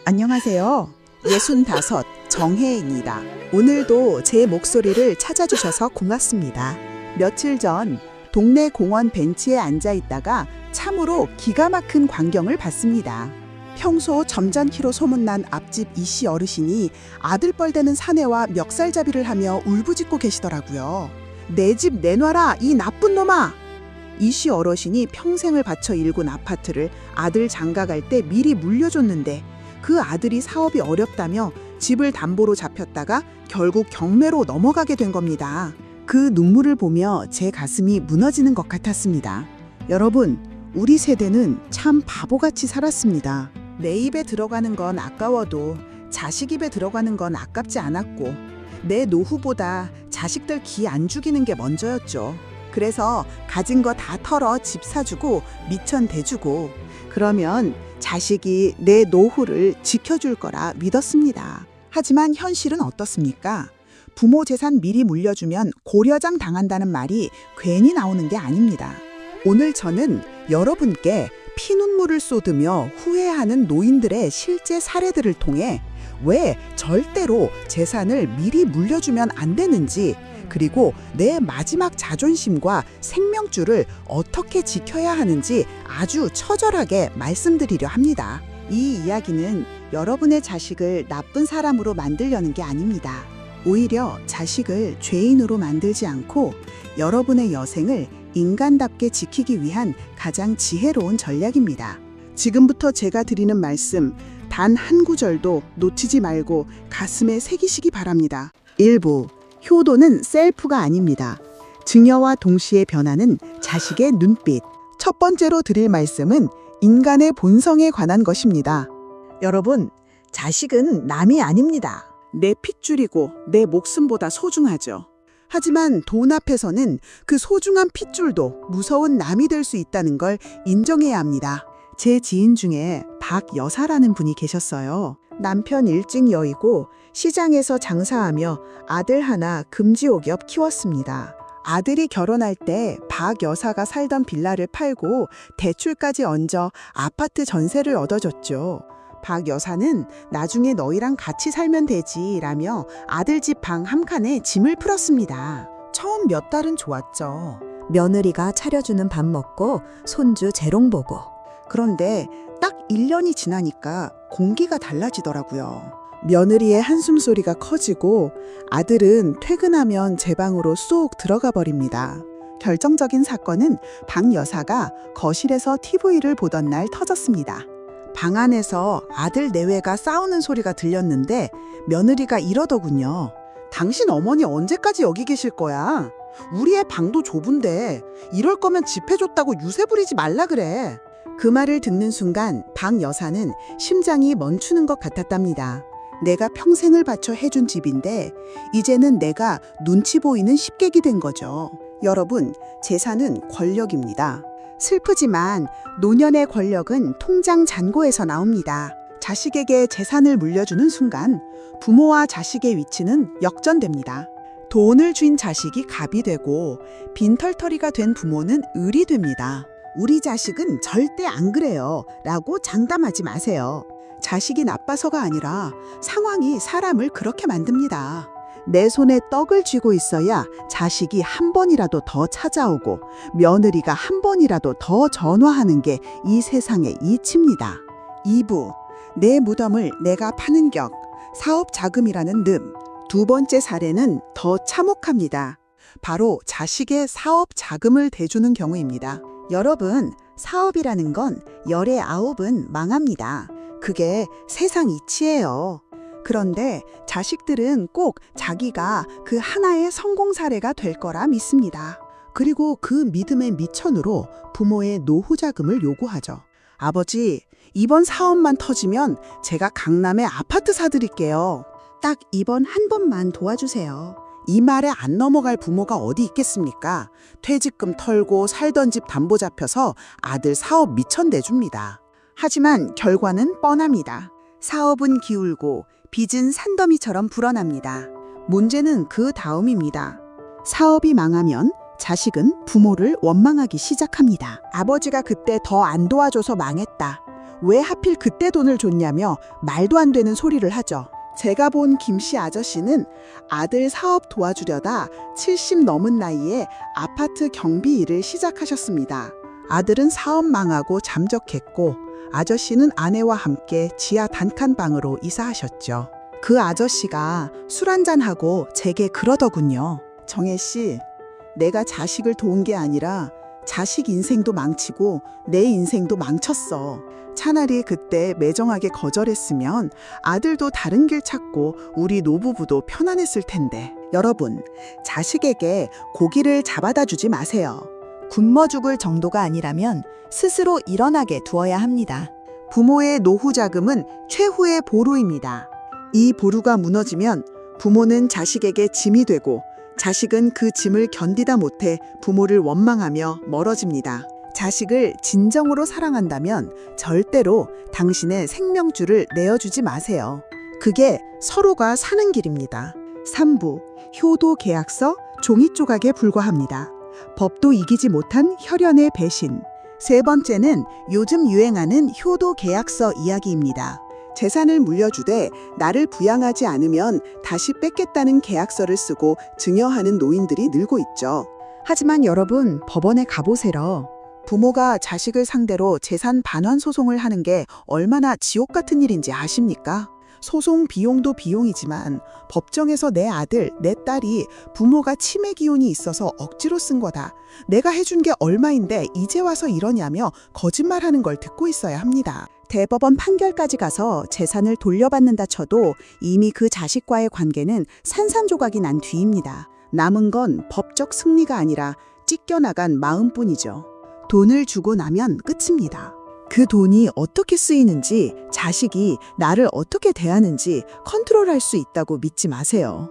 안녕하세요. 65 정혜입니다. 오늘도 제 목소리를 찾아주셔서 고맙습니다. 며칠 전 동네 공원 벤치에 앉아 있다가 참으로 기가 막힌 광경을 봤습니다. 평소 점잖기로 소문난 앞집 이씨 어르신이 아들뻘 되는 사내와 멱살잡이를 하며 울부짖고 계시더라고요. 내 집 내놔라 이 나쁜 놈아! 이씨 어르신이 평생을 바쳐 일군 아파트를 아들 장가갈 때 미리 물려줬는데 그 아들이 사업이 어렵다며 집을 담보로 잡혔다가 결국 경매로 넘어가게 된 겁니다. 그 눈물을 보며 제 가슴이 무너지는 것 같았습니다. 여러분, 우리 세대는 참 바보같이 살았습니다. 내 입에 들어가는 건 아까워도 자식 입에 들어가는 건 아깝지 않았고 내 노후보다 자식들 기 안 죽이는 게 먼저였죠. 그래서 가진 거 다 털어 집 사주고 미천 대주고 그러면 자식이 내 노후를 지켜줄 거라 믿었습니다. 하지만 현실은 어떻습니까? 부모 재산 미리 물려주면 고려장 당한다는 말이 괜히 나오는 게 아닙니다. 오늘 저는 여러분께 피눈물을 쏟으며 후회하는 노인들의 실제 사례들을 통해 왜 절대로 재산을 미리 물려주면 안 되는지, 그리고 내 마지막 자존심과 생명줄을 어떻게 지켜야 하는지 아주 처절하게 말씀드리려 합니다. 이 이야기는 여러분의 자식을 나쁜 사람으로 만들려는 게 아닙니다. 오히려 자식을 죄인으로 만들지 않고 여러분의 여생을 인간답게 지키기 위한 가장 지혜로운 전략입니다. 지금부터 제가 드리는 말씀 단 한 구절도 놓치지 말고 가슴에 새기시기 바랍니다. 1부, 효도는 셀프가 아닙니다. 증여와 동시에 변하는 자식의 눈빛. 첫 번째로 드릴 말씀은 인간의 본성에 관한 것입니다. 여러분, 자식은 남이 아닙니다. 내 핏줄이고 내 목숨보다 소중하죠. 하지만 돈 앞에서는 그 소중한 핏줄도 무서운 남이 될 수 있다는 걸 인정해야 합니다. 제 지인 중에 박 여사라는 분이 계셨어요. 남편 일찍 여의고 시장에서 장사하며 아들 하나 금지옥엽 키웠습니다. 아들이 결혼할 때 박 여사가 살던 빌라를 팔고 대출까지 얹어 아파트 전세를 얻어줬죠. 박 여사는 나중에 너희랑 같이 살면 되지 라며 아들 집 방 한 칸에 짐을 풀었습니다. 처음 몇 달은 좋았죠. 며느리가 차려주는 밥 먹고 손주 재롱 보고. 그런데 딱 1년이 지나니까 공기가 달라지더라고요. 며느리의 한숨소리가 커지고 아들은 퇴근하면 제 방으로 쏙 들어가 버립니다. 결정적인 사건은 박 여사가 거실에서 TV를 보던 날 터졌습니다. 방 안에서 아들 내외가 싸우는 소리가 들렸는데 며느리가 이러더군요. 당신 어머니 언제까지 여기 계실 거야? 우리 애 방도 좁은데 이럴 거면 집 해줬다고 유세 부리지 말라 그래. 그 말을 듣는 순간 박 여사는 심장이 멈추는 것 같았답니다. 내가 평생을 바쳐 해준 집인데 이제는 내가 눈치 보이는 식객이 된 거죠. 여러분, 재산은 권력입니다. 슬프지만 노년의 권력은 통장 잔고에서 나옵니다. 자식에게 재산을 물려주는 순간 부모와 자식의 위치는 역전됩니다. 돈을 쥔 자식이 갑이 되고 빈털터리가 된 부모는 을이 됩니다. 우리 자식은 절대 안 그래요 라고 장담하지 마세요. 자식이 나빠서가 아니라 상황이 사람을 그렇게 만듭니다. 내 손에 떡을 쥐고 있어야 자식이 한 번이라도 더 찾아오고 며느리가 한 번이라도 더 전화하는 게 이 세상의 이치입니다. 2부, 내 무덤을 내가 파는 격, 사업 자금이라는 늪. 두 번째 사례는 더 참혹합니다. 바로 자식의 사업 자금을 대주는 경우입니다. 여러분, 사업이라는 건 열의 9은 망합니다. 그게 세상 이치예요. 그런데 자식들은 꼭 자기가 그 하나의 성공 사례가 될 거라 믿습니다. 그리고 그 믿음의 미천으로 부모의 노후 자금을 요구하죠. 아버지, 이번 사업만 터지면 제가 강남에 아파트 사드릴게요. 딱 이번 한 번만 도와주세요. 이 말에 안 넘어갈 부모가 어디 있겠습니까? 퇴직금 털고 살던 집 담보 잡혀서 아들 사업 미천 내줍니다. 하지만 결과는 뻔합니다. 사업은 기울고 빚은 산더미처럼 불어납니다. 문제는 그 다음입니다. 사업이 망하면 자식은 부모를 원망하기 시작합니다. 아버지가 그때 더 안 도와줘서 망했다. 왜 하필 그때 돈을 줬냐며 말도 안 되는 소리를 하죠. 제가 본 김씨 아저씨는 아들 사업 도와주려다 70 넘은 나이에 아파트 경비 일을 시작하셨습니다. 아들은 사업 망하고 잠적했고 아저씨는 아내와 함께 지하 단칸방으로 이사하셨죠. 그 아저씨가 술 한잔하고 제게 그러더군요. 정혜 씨, 내가 자식을 도운 게 아니라 자식 인생도 망치고 내 인생도 망쳤어. 차라리 그때 매정하게 거절했으면 아들도 다른 길 찾고 우리 노부부도 편안했을 텐데. 여러분, 자식에게 고기를 잡아다 주지 마세요. 굶어 죽을 정도가 아니라면 스스로 일어나게 두어야 합니다. 부모의 노후 자금은 최후의 보루입니다. 이 보루가 무너지면 부모는 자식에게 짐이 되고 자식은 그 짐을 견디다 못해 부모를 원망하며 멀어집니다. 자식을 진정으로 사랑한다면 절대로 당신의 생명줄을 내어주지 마세요. 그게 서로가 사는 길입니다. 3부, 효도 계약서 종이 조각에 불과합니다. 법도 이기지 못한 혈연의 배신. 세 번째는 요즘 유행하는 효도 계약서 이야기입니다. 재산을 물려주되 나를 부양하지 않으면 다시 뺏겠다는 계약서를 쓰고 증여하는 노인들이 늘고 있죠. 하지만 여러분, 법원에 가보세요. 부모가 자식을 상대로 재산 반환 소송을 하는 게 얼마나 지옥 같은 일인지 아십니까? 소송 비용도 비용이지만 법정에서 내 아들, 내 딸이 부모가 치매 기운이 있어서 억지로 쓴 거다. 내가 해준 게 얼마인데 이제 와서 이러냐며 거짓말하는 걸 듣고 있어야 합니다. 대법원 판결까지 가서 재산을 돌려받는다 쳐도 이미 그 자식과의 관계는 산산조각이 난 뒤입니다. 남은 건 법적 승리가 아니라 찢겨나간 마음뿐이죠. 돈을 주고 나면 끝입니다. 그 돈이 어떻게 쓰이는지, 자식이 나를 어떻게 대하는지 컨트롤할 수 있다고 믿지 마세요.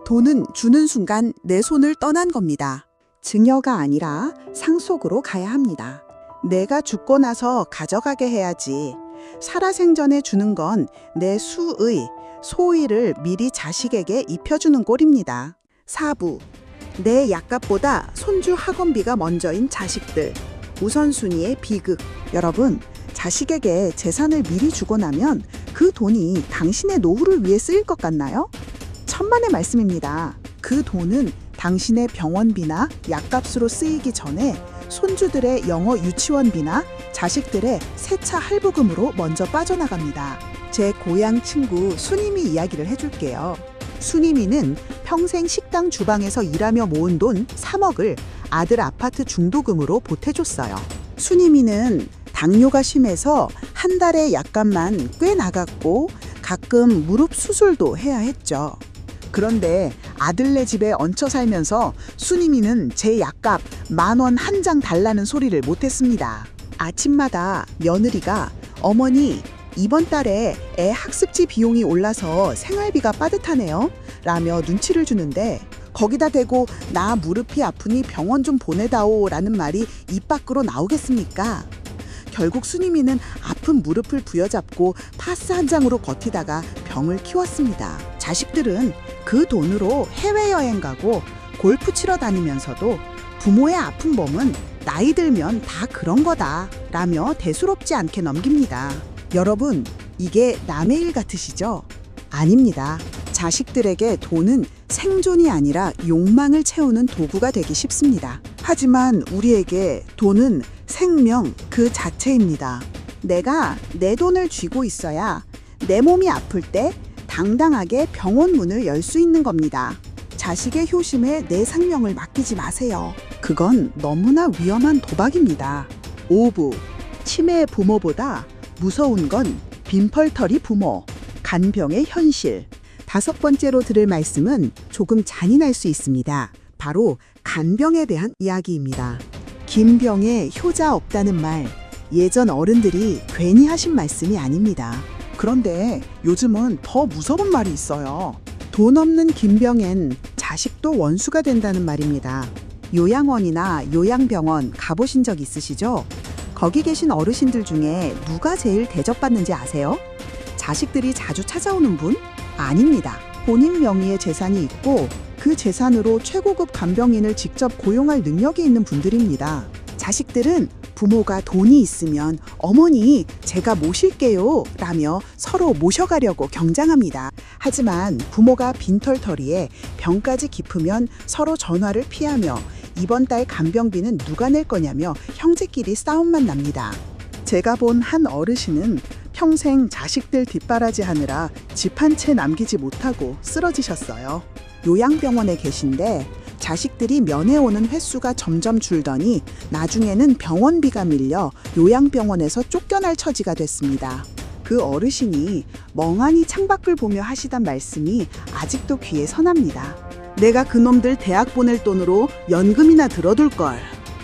돈은 주는 순간 내 손을 떠난 겁니다. 증여가 아니라 상속으로 가야 합니다. 내가 죽고 나서 가져가게 해야지. 살아생전에 주는 건 내 수의, 소의를 미리 자식에게 입혀주는 꼴입니다. 4부, 내 약값보다 손주 학원비가 먼저인 자식들. 우선순위의 비극. 여러분, 자식에게 재산을 미리 주고 나면 그 돈이 당신의 노후를 위해 쓰일 것 같나요? 천만의 말씀입니다. 그 돈은 당신의 병원비나 약값으로 쓰이기 전에 손주들의 영어 유치원비나 자식들의 세차 할부금으로 먼저 빠져나갑니다. 제 고향 친구 수님이 이야기를 해줄게요. 수님이는 평생 식당 주방에서 일하며 모은 돈 3억을 아들 아파트 중도금으로 보태줬어요. 수님이는 당뇨가 심해서 한 달에 약값만 꽤 나갔고 가끔 무릎 수술도 해야 했죠. 그런데 아들네 집에 얹혀 살면서 수님이는 제 약값 10,000원 한 장 달라는 소리를 못했습니다. 아침마다 며느리가 어머니 이번 달에 애 학습지 비용이 올라서 생활비가 빠듯하네요 라며 눈치를 주는데 거기다 대고 나 무릎이 아프니 병원 좀 보내다오 라는 말이 입 밖으로 나오겠습니까? 결국 수님이는 아픈 무릎을 부여잡고 파스 한 장으로 버티다가 병을 키웠습니다. 자식들은 그 돈으로 해외여행 가고 골프 치러 다니면서도 부모의 아픈 몸은 나이 들면 다 그런 거다 라며 대수롭지 않게 넘깁니다. 여러분, 이게 남의 일 같으시죠? 아닙니다. 자식들에게 돈은 생존이 아니라 욕망을 채우는 도구가 되기 쉽습니다. 하지만 우리에게 돈은 생명 그 자체입니다. 내가 내 돈을 쥐고 있어야 내 몸이 아플 때 당당하게 병원 문을 열 수 있는 겁니다. 자식의 효심에 내 생명을 맡기지 마세요. 그건 너무나 위험한 도박입니다. 5부, 치매 부모보다 무서운 건 빈펄터리 부모, 간병의 현실. 5번째로 들을 말씀은 조금 잔인할 수 있습니다. 바로 간병에 대한 이야기입니다. 김병에 효자 없다는 말, 예전 어른들이 괜히 하신 말씀이 아닙니다. 그런데 요즘은 더 무서운 말이 있어요. 돈 없는 김병엔 자식도 원수가 된다는 말입니다. 요양원이나 요양병원 가보신 적 있으시죠? 거기 계신 어르신들 중에 누가 제일 대접받는지 아세요? 자식들이 자주 찾아오는 분? 아닙니다. 본인 명의의 재산이 있고 그 재산으로 최고급 간병인을 직접 고용할 능력이 있는 분들입니다. 자식들은 부모가 돈이 있으면 어머니 제가 모실게요 라며 서로 모셔가려고 경쟁합니다. 하지만 부모가 빈털터리에 병까지 깊으면 서로 전화를 피하며 이번 달 간병비는 누가 낼 거냐며 형제끼리 싸움만 납니다. 제가 본 한 어르신은 평생 자식들 뒷바라지 하느라 집 한 채 남기지 못하고 쓰러지셨어요. 요양병원에 계신데 자식들이 면회 오는 횟수가 점점 줄더니 나중에는 병원비가 밀려 요양병원에서 쫓겨날 처지가 됐습니다. 그 어르신이 멍하니 창밖을 보며 하시던 말씀이 아직도 귀에 선합니다. 내가 그놈들 대학 보낼 돈으로 연금이나 들어둘 걸.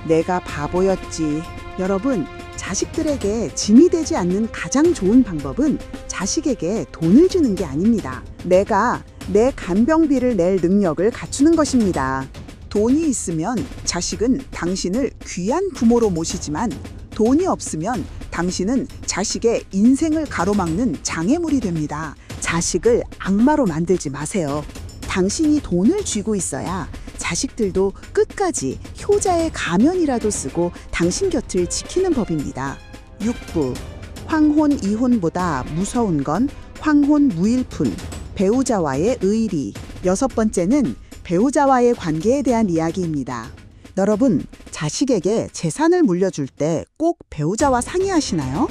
내가 바보였지. 여러분, 자식들에게 짐이 되지 않는 가장 좋은 방법은 자식에게 돈을 주는 게 아닙니다. 내가 내 간병비를 낼 능력을 갖추는 것입니다. 돈이 있으면 자식은 당신을 귀한 부모로 모시지만 돈이 없으면 당신은 자식의 인생을 가로막는 장애물이 됩니다. 자식을 악마로 만들지 마세요. 당신이 돈을 쥐고 있어야 자식들도 끝까지 효자의 가면이라도 쓰고 당신 곁을 지키는 법입니다. 6부 황혼 이혼보다 무서운 건 황혼 무일푼 배우자와의 의리. 6번째는 배우자와의 관계에 대한 이야기입니다. 여러분, 자식에게 재산을 물려줄 때 꼭 배우자와 상의하시나요?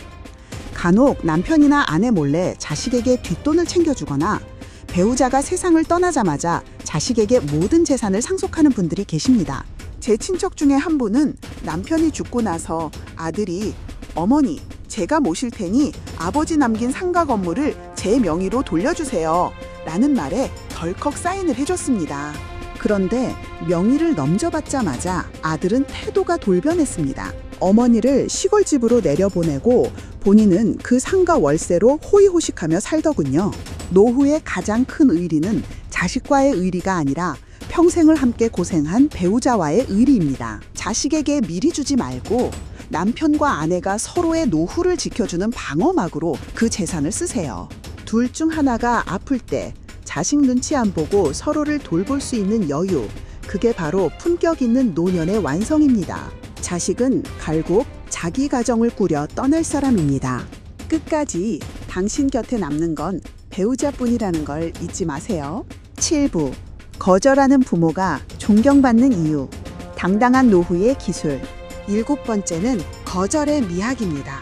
간혹 남편이나 아내 몰래 자식에게 뒷돈을 챙겨주거나 배우자가 세상을 떠나자마자 자식에게 모든 재산을 상속하는 분들이 계십니다. 제 친척 중에 한 분은 남편이 죽고 나서 아들이 어머니, 제가 모실 테니 아버지 남긴 상가 건물을 제 명의로 돌려주세요 라는 말에 덜컥 사인을 해줬습니다. 그런데 명의를 넘겨받자마자 아들은 태도가 돌변했습니다. 어머니를 시골집으로 내려보내고 본인은 그 상가 월세로 호의호식하며 살더군요. 노후의 가장 큰 의리는 자식과의 의리가 아니라 평생을 함께 고생한 배우자와의 의리입니다. 자식에게 미리 주지 말고 남편과 아내가 서로의 노후를 지켜주는 방어막으로 그 재산을 쓰세요. 둘 중 하나가 아플 때 자식 눈치 안 보고 서로를 돌볼 수 있는 여유, 그게 바로 품격 있는 노년의 완성입니다. 자식은 결국 자기 가정을 꾸려 떠날 사람입니다. 끝까지 당신 곁에 남는 건 배우자뿐이라는 걸 잊지 마세요. 7부 거절하는 부모가 존경받는 이유, 당당한 노후의 기술. 7번째는 거절의 미학입니다.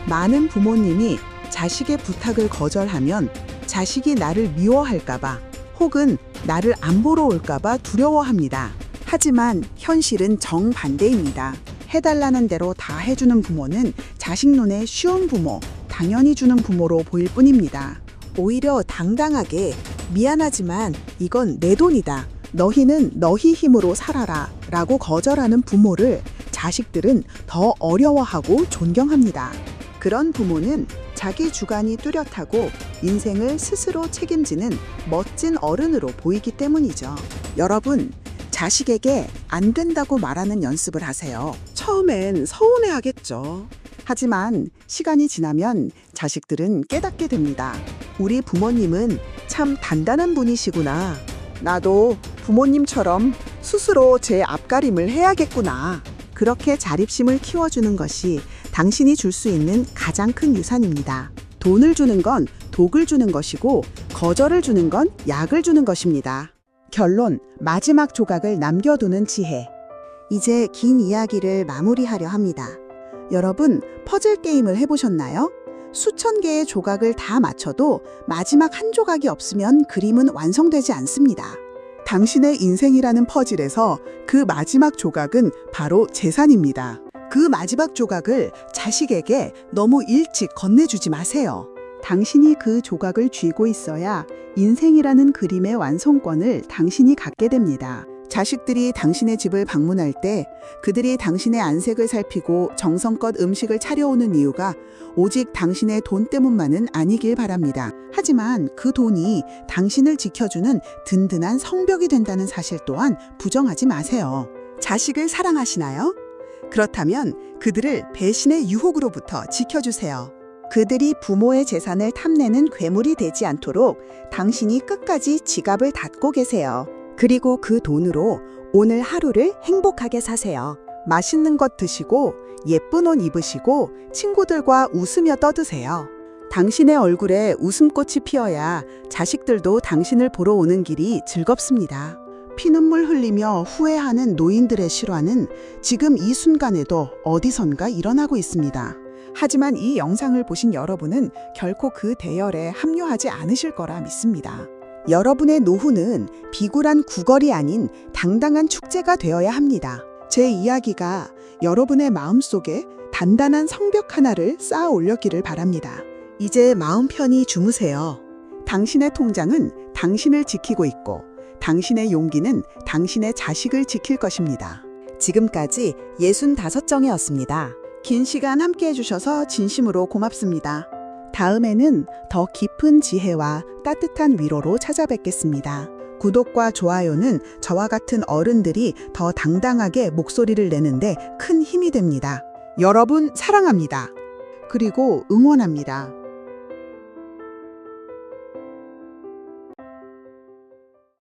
많은 부모님이 자식의 부탁을 거절하면 자식이 나를 미워할까봐 혹은 나를 안 보러 올까봐 두려워합니다. 하지만 현실은 정반대입니다. 해달라는 대로 다 해주는 부모는 자식 눈에 쉬운 부모, 당연히 주는 부모로 보일 뿐입니다. 오히려 당당하게 미안하지만 이건 내 돈이다. 너희는 너희 힘으로 살아라 라고 거절하는 부모를 자식들은 더 어려워하고 존경합니다. 그런 부모는 자기 주관이 뚜렷하고 인생을 스스로 책임지는 멋진 어른으로 보이기 때문이죠. 여러분, 자식에게 안 된다고 말하는 연습을 하세요. 처음엔 서운해하겠죠. 하지만 시간이 지나면 자식들은 깨닫게 됩니다. 우리 부모님은 참 단단한 분이시구나. 나도 부모님처럼 스스로 제 앞가림을 해야겠구나. 그렇게 자립심을 키워주는 것이 당신이 줄 수 있는 가장 큰 유산입니다. 돈을 주는 건 독을 주는 것이고 거절을 주는 건 약을 주는 것입니다. 결론, 마지막 조각을 남겨두는 지혜. 이제 긴 이야기를 마무리하려 합니다. 여러분, 퍼즐 게임을 해보셨나요? 수천 개의 조각을 다 맞춰도 마지막 한 조각이 없으면 그림은 완성되지 않습니다. 당신의 인생이라는 퍼즐에서 그 마지막 조각은 바로 재산입니다. 그 마지막 조각을 자식에게 너무 일찍 건네주지 마세요. 당신이 그 조각을 쥐고 있어야 인생이라는 그림의 완성권을 당신이 갖게 됩니다. 자식들이 당신의 집을 방문할 때 그들이 당신의 안색을 살피고 정성껏 음식을 차려오는 이유가 오직 당신의 돈 때문만은 아니길 바랍니다. 하지만 그 돈이 당신을 지켜주는 든든한 성벽이 된다는 사실 또한 부정하지 마세요. 자식을 사랑하시나요? 그렇다면 그들을 배신의 유혹으로부터 지켜주세요. 그들이 부모의 재산을 탐내는 괴물이 되지 않도록 당신이 끝까지 지갑을 닫고 계세요. 그리고 그 돈으로 오늘 하루를 행복하게 사세요. 맛있는 것 드시고 예쁜 옷 입으시고 친구들과 웃으며 떠드세요. 당신의 얼굴에 웃음꽃이 피어야 자식들도 당신을 보러 오는 길이 즐겁습니다. 피눈물 흘리며 후회하는 노인들의 실화는 지금 이 순간에도 어디선가 일어나고 있습니다. 하지만 이 영상을 보신 여러분은 결코 그 대열에 합류하지 않으실 거라 믿습니다. 여러분의 노후는 비굴한 구걸이 아닌 당당한 축제가 되어야 합니다. 제 이야기가 여러분의 마음속에 단단한 성벽 하나를 쌓아 올렸기를 바랍니다. 이제 마음 편히 주무세요. 당신의 통장은 당신을 지키고 있고 당신의 용기는 당신의 자식을 지킬 것입니다. 지금까지 65정이었습니다. 긴 시간 함께 해주셔서 진심으로 고맙습니다. 다음에는 더 깊은 지혜와 따뜻한 위로로 찾아뵙겠습니다. 구독과 좋아요는 저와 같은 어른들이 더 당당하게 목소리를 내는데 큰 힘이 됩니다. 여러분 사랑합니다. 그리고 응원합니다.